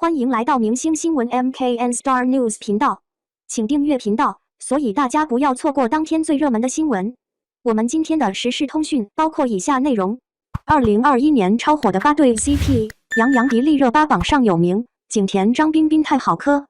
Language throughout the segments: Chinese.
欢迎来到明星新闻 MKN Star News 频道，请订阅频道，所以大家不要错过当天最热门的新闻。我们今天的时事通讯包括以下内容：2021年超火的8对 CP， 杨洋迪丽热巴榜上有名，景甜张彬彬太好磕，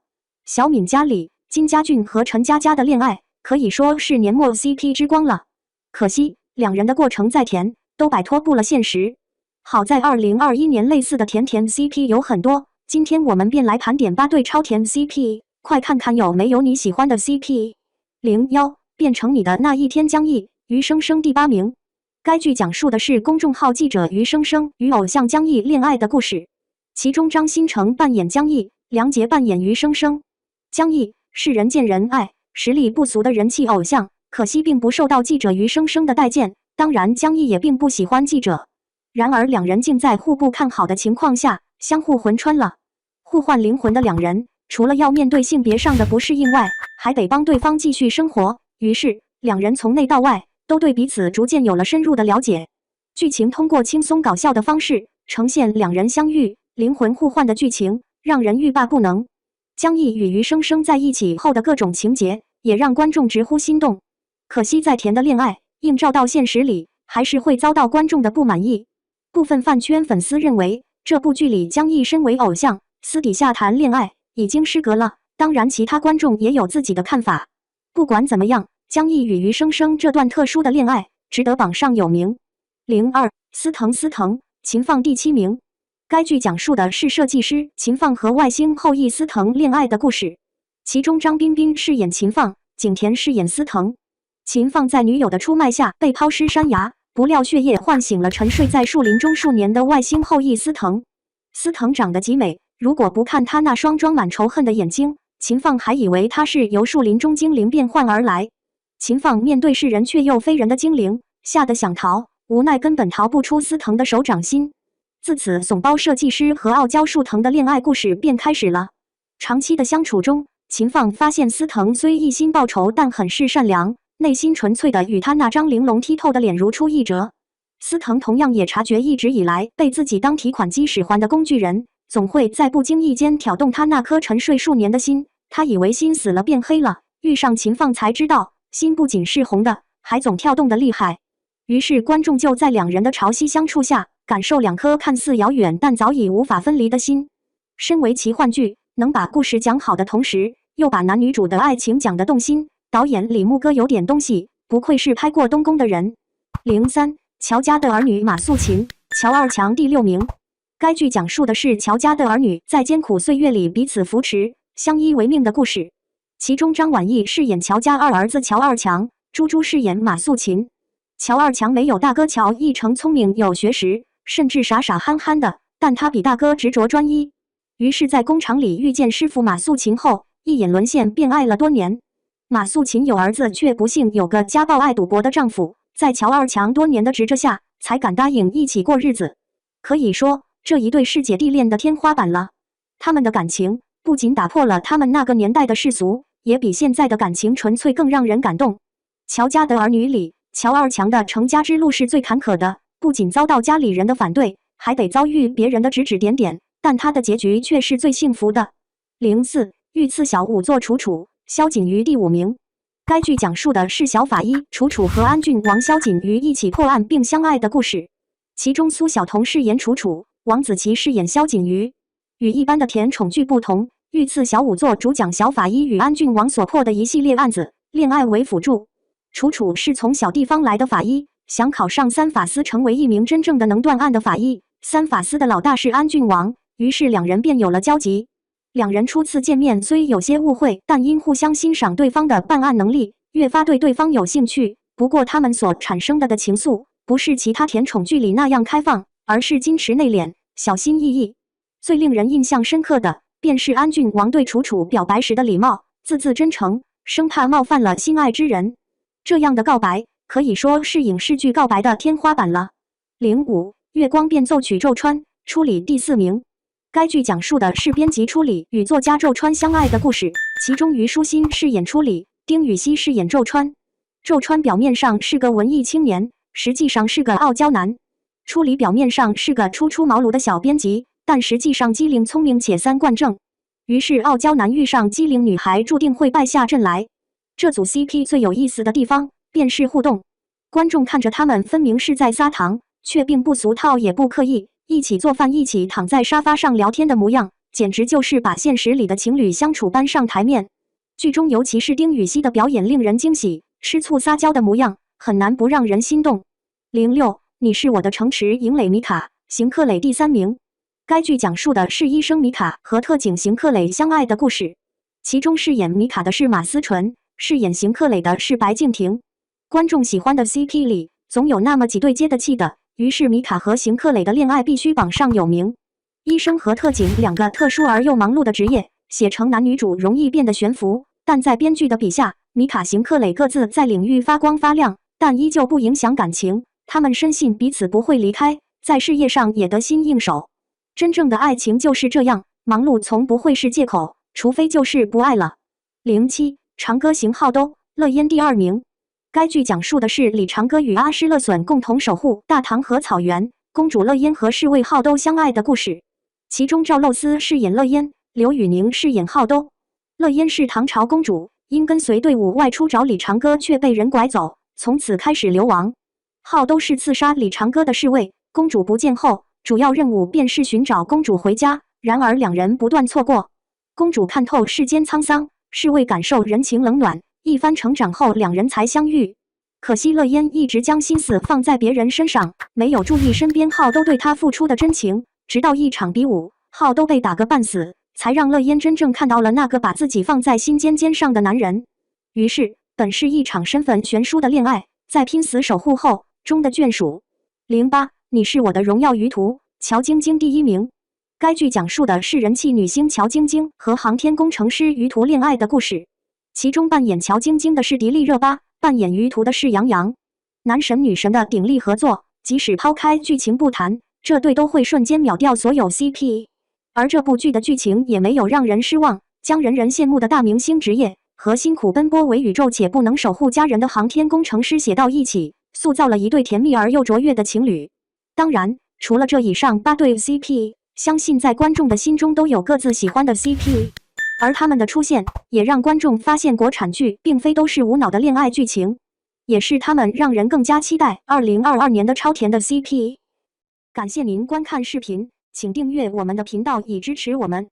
小敏家里金家俊和陈佳佳的恋爱可以说是年末 CP 之光了。可惜两人的过程再甜，都摆脱不了现实。好在2021年类似的甜甜 CP 有很多。今天我们便来盘点8对超甜 CP， 快看看有没有你喜欢的 CP。01变成你的那一天，江毅、余生生第8名。该剧讲述的是公众号记者余生生与偶像江毅恋爱的故事，其中张新成扮演江毅，梁洁扮演余生生。江毅是人见人爱、实力不俗的人气偶像，可惜并不受到记者余生生的待见，当然江毅也并不喜欢记者。然而两人竟在互不看好的情况下相互魂穿了。互换灵魂的两人，除了要面对性别上的不适应外，还得帮对方继续生活。于是，两人从内到外都对彼此逐渐有了深入的了解。剧情通过轻松搞笑的方式呈现两人相遇、灵魂互换的剧情，让人欲罢不能。江毅与余生生在一起后的各种情节，也让观众直呼心动。可惜再甜的恋爱，映照到现实里，还是会遭到观众的不满意。部分饭圈粉丝认为，这部剧里江毅身为偶像，私底下谈恋爱已经失格了，当然其他观众也有自己的看法。不管怎么样，江毅与余生生这段特殊的恋爱值得榜上有名。02司藤秦放第7名。该剧讲述的是设计师秦放和外星后裔司藤恋爱的故事，其中张彬彬饰演秦放，景甜饰演司藤。秦放在女友的出卖下被抛尸山崖，不料血液唤醒了沉睡在树林中数年的外星后裔司藤。司藤长得极美，如果不看他那双装满仇恨的眼睛，秦放还以为他是由树林中精灵变换而来。秦放面对是人却又非人的精灵，吓得想逃，无奈根本逃不出司藤的手掌心。自此怂包设计师和傲娇树藤的恋爱故事便开始了。长期的相处中，秦放发现司藤虽一心报仇，但很是善良，内心纯粹的与他那张玲珑剔透的脸如出一辙。司藤同样也察觉一直以来被自己当提款机使唤的工具人，总会在不经意间挑动他那颗沉睡数年的心。他以为心死了变黑了，遇上秦放才知道，心不仅是红的，还总跳动的厉害。于是观众就在两人的朝夕相处下，感受两颗看似遥远但早已无法分离的心。身为奇幻剧，能把故事讲好的同时，又把男女主的爱情讲得动心，导演李牧哥有点东西，不愧是拍过东宫的人。03乔家的儿女马素琴，乔二强第6名。该剧讲述的是乔家的儿女在艰苦岁月里彼此扶持、相依为命的故事。其中张晚意饰演乔家二儿子乔二强，朱朱饰演马素琴。乔二强没有大哥乔一成聪明有学识，甚至傻傻憨憨的，但他比大哥执着专一。于是在工厂里遇见师傅马素琴后，一眼沦陷，便爱了多年。马素琴有儿子，却不幸有个家暴爱赌博的丈夫，在乔二强多年的执着下，才敢答应一起过日子。可以说，这一对是姐弟恋的天花板了。他们的感情不仅打破了他们那个年代的世俗，也比现在的感情纯粹更让人感动。乔家的儿女里，乔二强的成家之路是最坎坷的，不仅遭到家里人的反对，还得遭遇别人的指指点点，但他的结局却是最幸福的。04御赐小仵作楚楚，萧锦瑜第5名。该剧讲述的是小法医楚楚和安郡王萧锦瑜一起破案并相爱的故事，其中苏晓彤饰演楚楚，王子琪饰演萧锦瑜。与一般的甜宠剧不同，御赐小仵作主讲小法医与安郡王所破的一系列案子，恋爱为辅助。楚楚是从小地方来的法医，想考上三法司，成为一名真正的能断案的法医。三法司的老大是安郡王，于是两人便有了交集。两人初次见面虽有些误会，但因互相欣赏对方的办案能力，越发对对方有兴趣。不过他们所产生的情愫，不是其他甜宠剧里那样开放，而是矜持内敛、小心翼翼。最令人印象深刻的，便是安郡王对楚楚表白时的礼貌，字字真诚，生怕冒犯了心爱之人。这样的告白，可以说是影视剧告白的天花板了。05月光变奏曲昼川，初里第4名。该剧讲述的是编辑初里与作家昼川相爱的故事，其中虞书欣饰演初里，丁禹兮饰演昼川。昼川表面上是个文艺青年，实际上是个傲娇男。初里表面上是个初出茅庐的小编辑，但实际上机灵聪明且三观正。于是傲娇男遇上机灵女孩，注定会败下阵来。这组 CP 最有意思的地方便是互动，观众看着他们分明是在撒糖，却并不俗套也不刻意，一起做饭一起躺在沙发上聊天的模样，简直就是把现实里的情侣相处搬上台面。剧中尤其是丁禹兮的表演令人惊喜，吃醋撒娇的模样很难不让人心动。06，你是我的城池，营垒米卡，邢克磊第3名。该剧讲述的是医生米卡和特警邢克磊相爱的故事，其中饰演米卡的是马思纯，饰演邢克磊的是白敬亭。观众喜欢的 CP 里总有那么几对接得气的，于是米卡和邢克磊的恋爱必须榜上有名。医生和特警两个特殊而又忙碌的职业，写成男女主容易变得悬浮，但在编剧的笔下，米卡、邢克磊各自在领域发光发亮，但依旧不影响感情。他们深信彼此不会离开，在事业上也得心应手。真正的爱情就是这样，忙碌从不会是借口，除非就是不爱了。07，长歌邢浩兜，乐烟第2名。该剧讲述的是李长歌与阿诗乐隼共同守护大唐河草原，公主乐烟和侍卫浩兜相爱的故事。其中赵露思饰演乐烟，刘宇宁饰演浩兜。乐烟是唐朝公主，因跟随队伍外出找李长歌，却被人拐走，从此开始流亡。浩兜是刺杀李长歌的侍卫，公主不见后，主要任务便是寻找公主回家，然而两人不断错过。公主看透世间沧桑，侍卫感受人情冷暖，一番成长后两人才相遇。可惜乐烟一直将心思放在别人身上，没有注意身边浩兜对她付出的真情，直到一场比武，浩兜被打个半死，才让乐烟真正看到了那个把自己放在心尖上的男人。于是本是一场身份悬殊的恋爱，在拼死守护后终的眷属。08，你是我的荣耀于途，乔晶晶第1名。该剧讲述的是人气女星乔晶晶和航天工程师于途恋爱的故事，其中扮演乔晶晶的是迪丽热巴，扮演于途的是杨洋。男神女神的鼎力合作，即使抛开剧情不谈，这对都会瞬间秒掉所有 CP。而这部剧的剧情也没有让人失望，将人人羡慕的大明星职业和辛苦奔波为宇宙且不能守护家人的航天工程师写到一起，塑造了一对甜蜜而又卓越的情侣。当然，除了这以上8对 CP， 相信在观众的心中都有各自喜欢的 CP， 而他们的出现也让观众发现国产剧并非都是无脑的恋爱剧情，也是他们让人更加期待2022年的超甜的 CP。感谢您观看视频，请订阅我们的频道以支持我们。